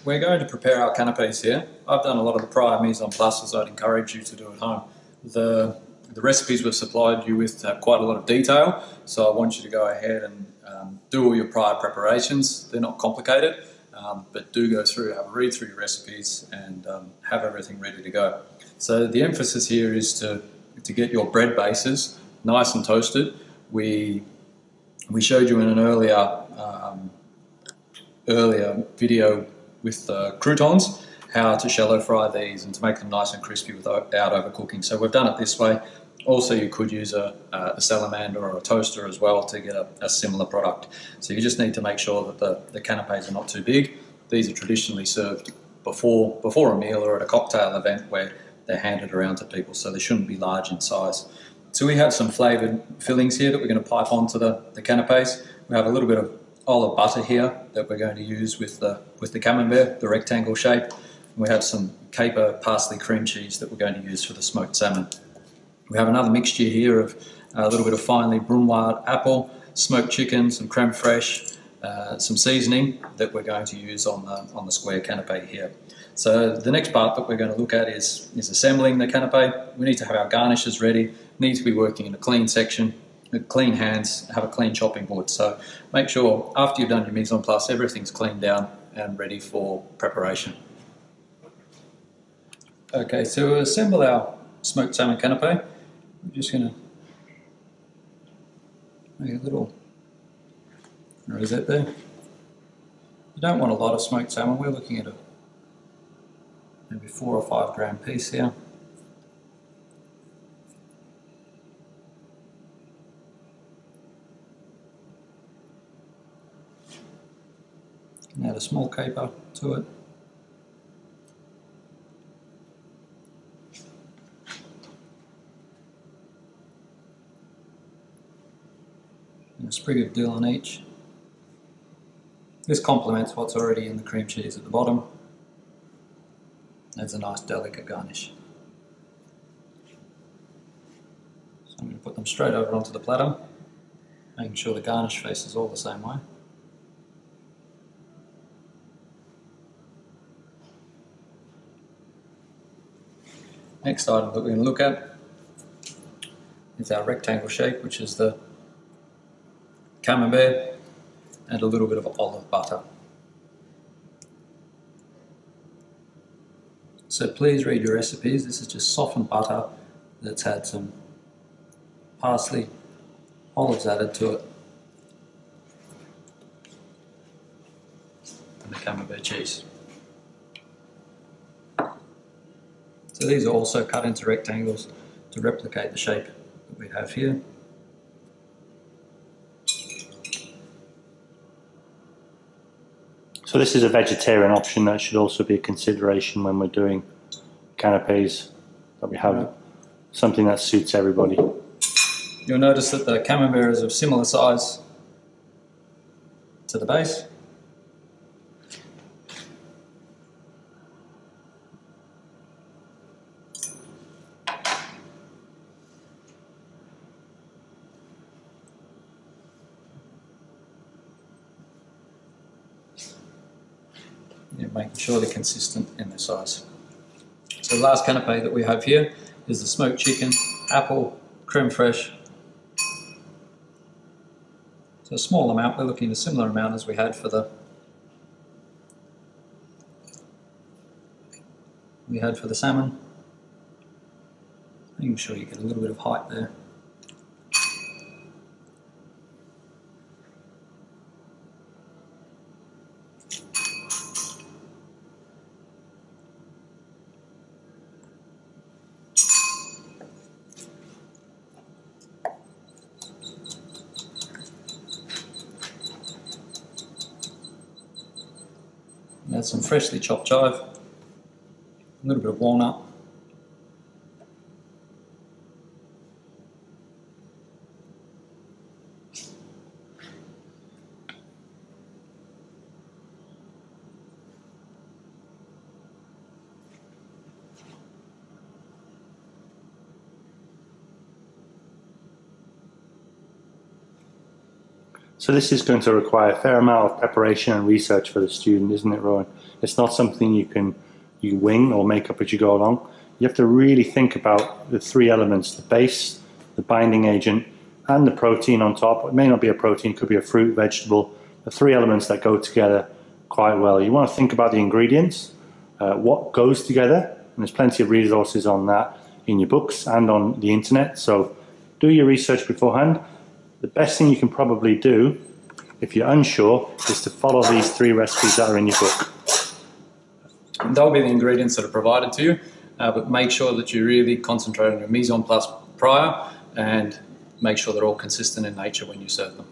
we're going to prepare our canapes here. I've done a lot of the prior mise en place, as I'd encourage you to do at home. The recipes we've supplied you with have quite a lot of detail, so I want you to go ahead and do all your prior preparations. They're not complicated, but do go through, have a read through your recipes and have everything ready to go. So the emphasis here is to get your bread bases nice and toasted. We showed you in an earlier video with croutons how to shallow fry these and to make them nice and crispy without overcooking. So we've done it this way. Also, you could use a salamander or a toaster as well to get a similar product. So you just need to make sure that the canapes are not too big. These are traditionally served before a meal or at a cocktail event where they're handed around to people, so they shouldn't be large in size. So we have some flavoured fillings here that we're going to pipe onto the canapes. We have a little bit of olive butter here that we're going to use with the camembert, the rectangle shape. We have some caper parsley cream cheese that we're going to use for the smoked salmon. We have another mixture here of a little bit of finely brunoise apple, smoked chicken, some creme fraiche, some seasoning that we're going to use on the square canapé here. So the next part that we're going to look at is assembling the canapé. We need to have our garnishes ready, need to be working in a clean section, with clean hands, have a clean chopping board. So make sure after you've done your mise en place, everything's cleaned down and ready for preparation. Okay, so to assemble our smoked salmon canapé, we're just going to make a little rosette there. You don't want a lot of smoked salmon. We're looking at maybe 4 or 5 gram piece here. And add a small caper to it. And a sprig of dill on each. This complements what's already in the cream cheese at the bottom. Adds a nice delicate garnish. So I'm going to put them straight over onto the platter, making sure the garnish faces all the same way. Next item that we're going to look at is our rectangle shape, which is the camembert and a little bit of olive butter. So please read your recipes. This is just softened butter that's had some parsley, olives added to it, and the camembert cheese. So these are also cut into rectangles to replicate the shape that we have here. So this is a vegetarian option. That should also be a consideration when we're doing canapes, that we have something that suits everybody. You'll notice that the camembert is of similar size to the base. Making sure they're consistent in their size. So the last canapé that we have here is the smoked chicken, apple, creme fraiche. So a small amount, we're looking at a similar amount as we had for the salmon. Making sure you get a little bit of height there. Add some freshly chopped chive, a little bit of walnut, So this is going to require a fair amount of preparation and research for the student, isn't it, Rohan? It's not something you wing or make up as you go along. You have to really think about the three elements: the base, the binding agent, and the protein on top. It may not be a protein, it could be a fruit, vegetable. The three elements that go together quite well. You want to think about the ingredients, what goes together, and there's plenty of resources on that in your books and on the internet. So do your research beforehand. The best thing you can probably do, if you're unsure, is to follow these three recipes that are in your book. They'll be the ingredients that are provided to you, but make sure that you really concentrate on your mise en place prior and make sure they're all consistent in nature when you serve them.